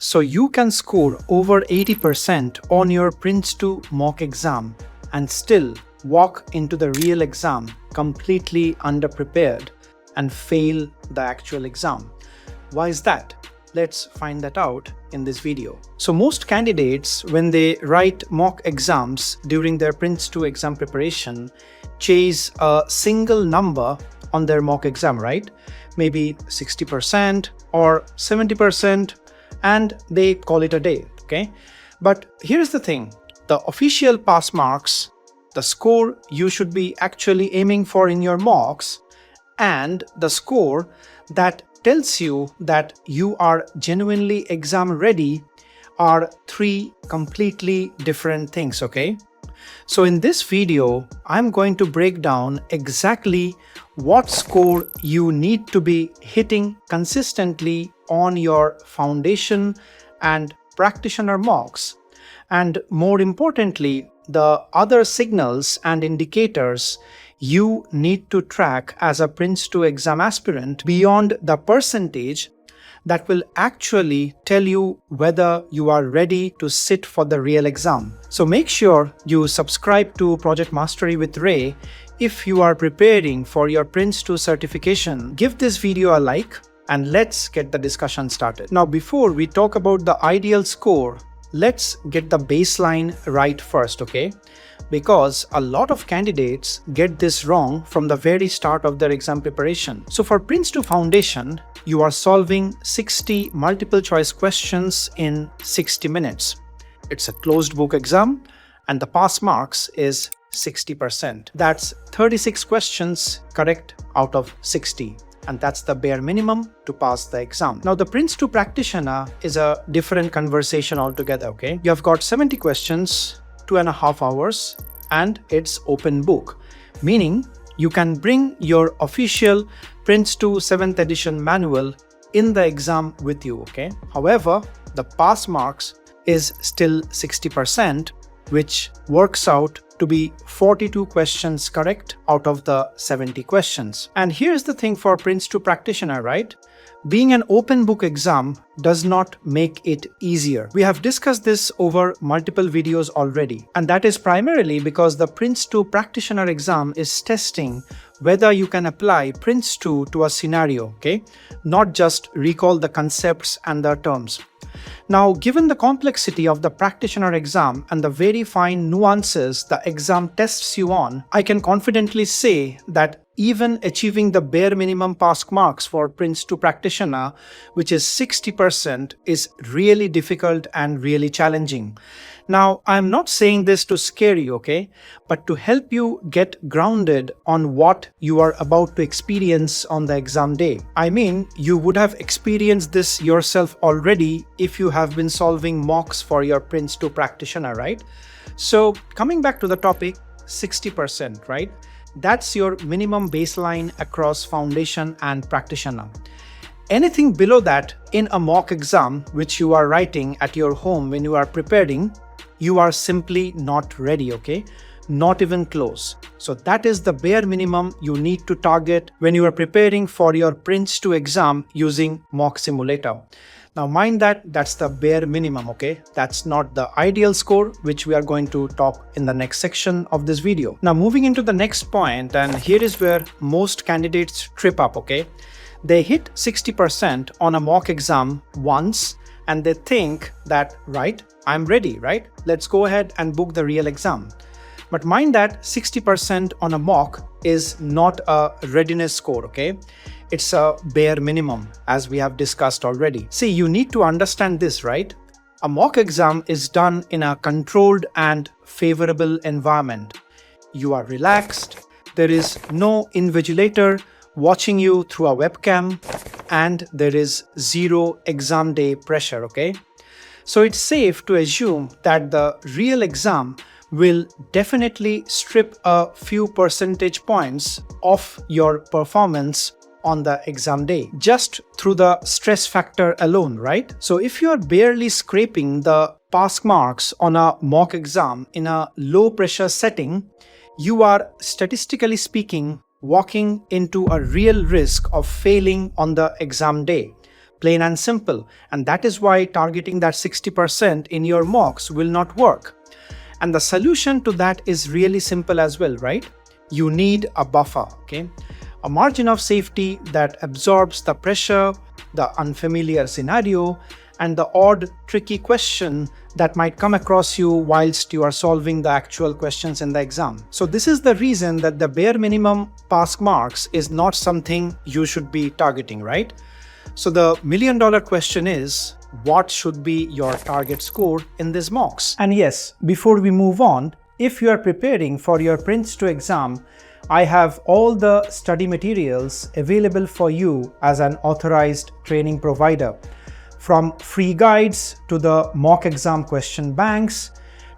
So you can score over 80% on your PRINCE2 mock exam and still walk into the real exam completely underprepared and fail the actual exam. Why is that? Let's find that out in this video. So most candidates, when they write mock exams during their PRINCE2 exam preparation, chase a single number on their mock exam, right? Maybe 60% or 70%, and they call it a day, okay? But here's the thing, the official pass marks, the score you should be actually aiming for in your mocks, and the score that tells you that you are genuinely exam ready are three completely different things, okay? So in this video, I'm going to break down exactly what score you need to be hitting consistently on your foundation and practitioner mocks, and more importantly, the other signals and indicators you need to track as a PRINCE2 exam aspirant beyond the percentage that will actually tell you whether you are ready to sit for the real exam. So make sure you subscribe to Project Mastery with Ray if you are preparing for your PRINCE2 certification. Give this video a like and let's get the discussion started. Now, before we talk about the ideal score, let's get the baseline right first, okay? Because a lot of candidates get this wrong from the very start of their exam preparation. So for PRINCE2 Foundation, you are solving 60 multiple choice questions in 60 minutes. It's a closed book exam and the pass marks is 60%. That's 36 questions correct out of 60. And that's the bare minimum to pass the exam. Now, the PRINCE2 Practitioner is a different conversation altogether, okay? You have got 70 questions, 2.5 hours, and it's open book, meaning you can bring your official PRINCE2 7th edition manual in the exam with you, okay? However, the pass marks is still 60%, which works out to be 42 questions correct out of the 70 questions. And here's the thing for PRINCE2 Practitioner, right? Being an open book exam does not make it easier. We have discussed this over multiple videos already, and that is primarily because the PRINCE2 Practitioner exam is testing whether you can apply PRINCE2 to a scenario, okay? Not just recall the concepts and the terms. Now, given the complexity of the practitioner exam and the very fine nuances the exam tests you on, I can confidently say that even achieving the bare minimum pass marks for PRINCE2 Practitioner, which is 60%, is really difficult and really challenging. Now, I'm not saying this to scare you, okay? But to help you get grounded on what you are about to experience on the exam day. I mean, you would have experienced this yourself already if you have been solving mocks for your PRINCE2 Practitioner, right? So coming back to the topic, 60%, right? That's your minimum baseline across foundation and practitioner. Anything below that in a mock exam, which you are writing at your home when you are preparing, you are simply not ready, okay? Not even close. So that is the bare minimum you need to target when you are preparing for your PRINCE2 exam using mock simulator. Now mind that that's the bare minimum, okay? That's not the ideal score, which we are going to talk in the next section of this video. Now moving into the next point, and here is where most candidates trip up, okay? They hit 60% on a mock exam once and they think that, right, I'm ready, right? Let's go ahead and book the real exam. But mind that 60% on a mock is not a readiness score, okay? It's a bare minimum, as we have discussed already. See, you need to understand this, right? A mock exam is done in a controlled and favorable environment. You are relaxed, there is no invigilator watching you through a webcam, and there is zero exam day pressure, okay? So it's safe to assume that the real exam will definitely strip a few percentage points off your performance on the exam day, just through the stress factor alone, right? So if you're barely scraping the pass marks on a mock exam in a low pressure setting, you are, statistically speaking, walking into a real risk of failing on the exam day. plain and simple. And that is why targeting that 60% in your mocks will not work. And the solution to that is really simple as well, right? You need a buffer, okay? A margin of safety that absorbs the pressure, the unfamiliar scenario, and the odd, tricky question that might come across you whilst you are solving the actual questions in the exam. So this is the reason that the bare minimum pass marks is not something you should be targeting, right? So the million-dollar question is, what should be your target score in these mocks? And yes, before we move on, if you are preparing for your PRINCE2 exam, I have all the study materials available for you as an authorized training provider. From free guides to the mock exam question banks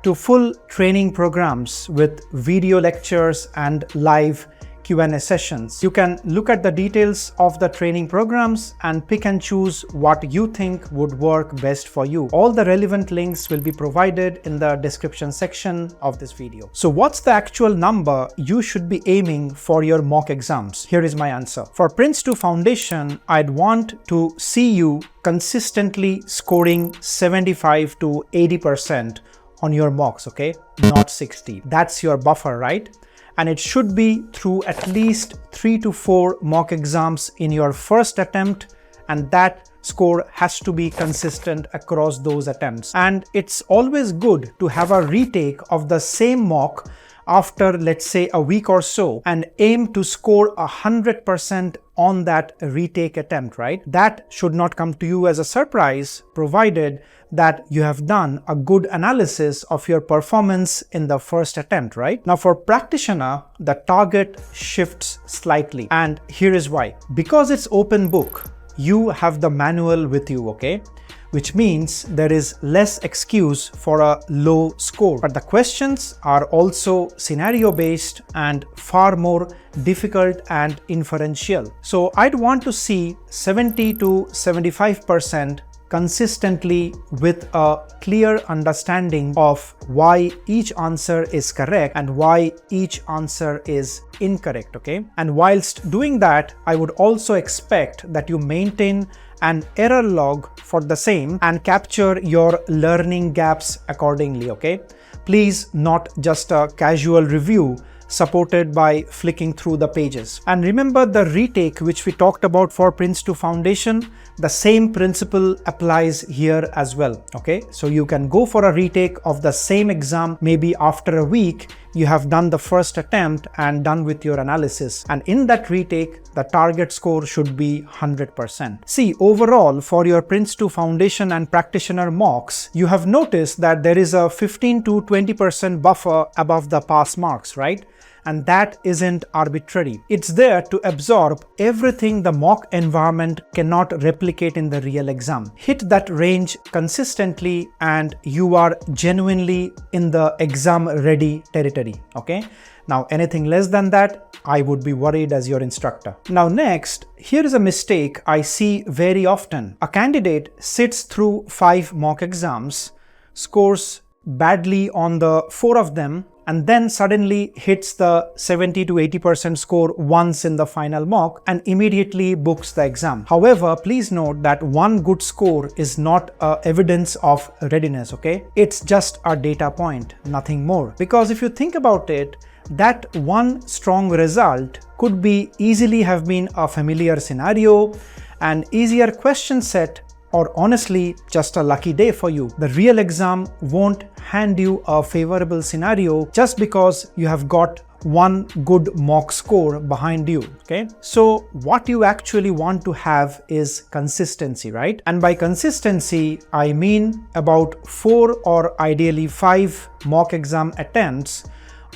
to full training programs with video lectures and live Q&A sessions. You can look at the details of the training programs and pick and choose what you think would work best for you. All the relevant links will be provided in the description section of this video. So what's the actual number you should be aiming for your mock exams? Here is my answer. For PRINCE2 Foundation, I'd want to see you consistently scoring 75 to 80% on your mocks, okay? Not 60. That's your buffer, right? And it should be through at least 3 to 4 mock exams in your first attempt, and that score has to be consistent across those attempts. And it's always good to have a retake of the same mock after, let's say, a week or so, and aim to score 100% on that retake attempt, right? That should not come to you as a surprise, provided that you have done a good analysis of your performance in the first attempt, right? Now for practitioner, the target shifts slightly, and here is why. Because it's open book, you have the manual with you, okay? Which means there is less excuse for a low score. But the questions are also scenario based and far more difficult and inferential. So I'd want to see 70 to 75% consistently with a clear understanding of why each answer is correct and why each answer is incorrect, okay? And whilst doing that, I would also expect that you maintain an error log for the same and capture your learning gaps accordingly, okay? Please not just a casual review supported by flicking through the pages. And remember the retake which we talked about for PRINCE2 Foundation, the same principle applies here as well, okay? So you can go for a retake of the same exam, maybe after a week, you have done the first attempt and done with your analysis. And in that retake, the target score should be 100%. See, overall, for your PRINCE2 Foundation and Practitioner mocks, you have noticed that there is a 15 to 20% buffer above the pass marks, right? And that isn't arbitrary. It's there to absorb everything the mock environment cannot replicate in the real exam. Hit that range consistently and you are genuinely in the exam ready territory, okay? Now anything less than that, I would be worried as your instructor. Now next, here is a mistake I see very often. A candidate sits through 5 mock exams, scores badly on the 4 of them, and then suddenly hits the 70 to 80% score once in the final mock and immediately books the exam. However, please note that one good score is not evidence of readiness, okay? It's just a data point, nothing more. Because if you think about it, that one strong result could be easily have been a familiar scenario, an easier question set, or honestly, just a lucky day for you. The real exam won't hand you a favorable scenario just because you have got one good mock score behind you, okay? So what you actually want to have is consistency, right? And by consistency, I mean about 4 or ideally 5 mock exam attempts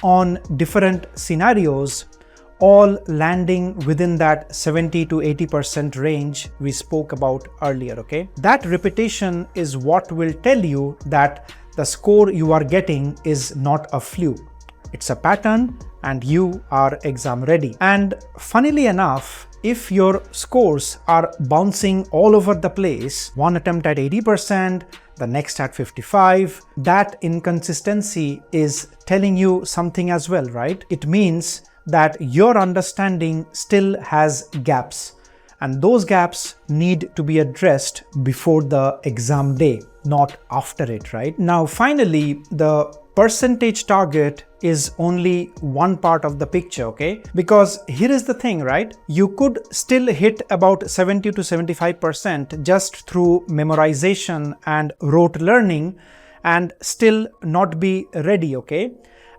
on different scenarios, all landing within that 70 to 80% range we spoke about earlier, okay? That repetition is what will tell you that the score you are getting is not a fluke. It's a pattern and you are exam ready. And funnily enough, if your scores are bouncing all over the place, one attempt at 80%, the next at 55, that inconsistency is telling you something as well, right? It means that your understanding still has gaps And those gaps need to be addressed before the exam day, not after it, right? Now, finally, the percentage target is only one part of the picture, okay? Because here is the thing, right? You could still hit about 70 to 75% just through memorization and rote learning and still not be ready, okay?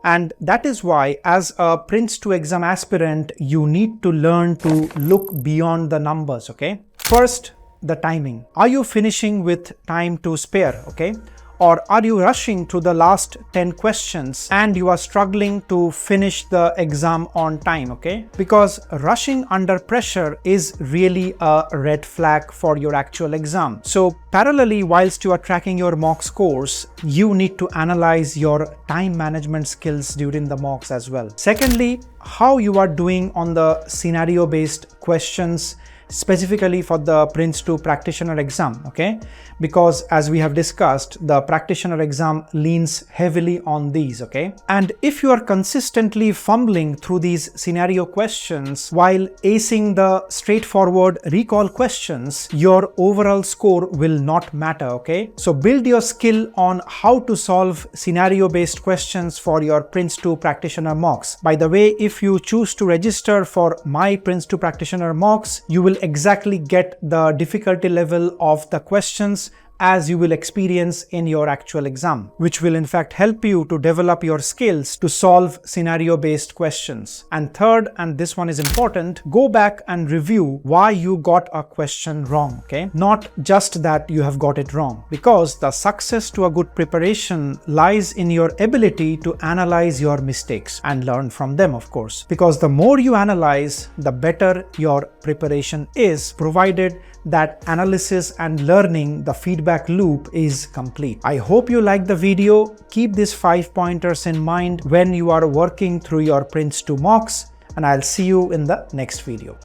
And that is why, as a PRINCE2 exam aspirant, you need to learn to look beyond the numbers, okay? First, the timing. Are you finishing with time to spare, okay? Or are you rushing to the last 10 questions and you are struggling to finish the exam on time, okay? Because rushing under pressure is really a red flag for your actual exam. So parallelly, whilst you are tracking your mock scores, you need to analyze your time management skills during the mocks as well. Secondly, how you are doing on the scenario-based questions, specifically for the PRINCE2 Practitioner exam, okay? Because as we have discussed, the Practitioner exam leans heavily on these, okay? And if you are consistently fumbling through these scenario questions while acing the straightforward recall questions, your overall score will not matter, okay? So build your skill on how to solve scenario-based questions for your PRINCE2 Practitioner mocks. By the way, if you choose to register for my PRINCE2 Practitioner mocks, you will exactly get the difficulty level of the questions as you will experience in your actual exam, which will in fact help you to develop your skills to solve scenario-based questions. And third, and this one is important, go back and review why you got a question wrong, okay? Not just that you have got it wrong, because the success to a good preparation lies in your ability to analyze your mistakes and learn from them, of course. Because the more you analyze, the better your preparation is, provided that analysis and learning, the feedback loop, is complete. I hope you liked the video. Keep these 5 pointers in mind when you are working through your PRINCE2 mocks, and I'll see you in the next video.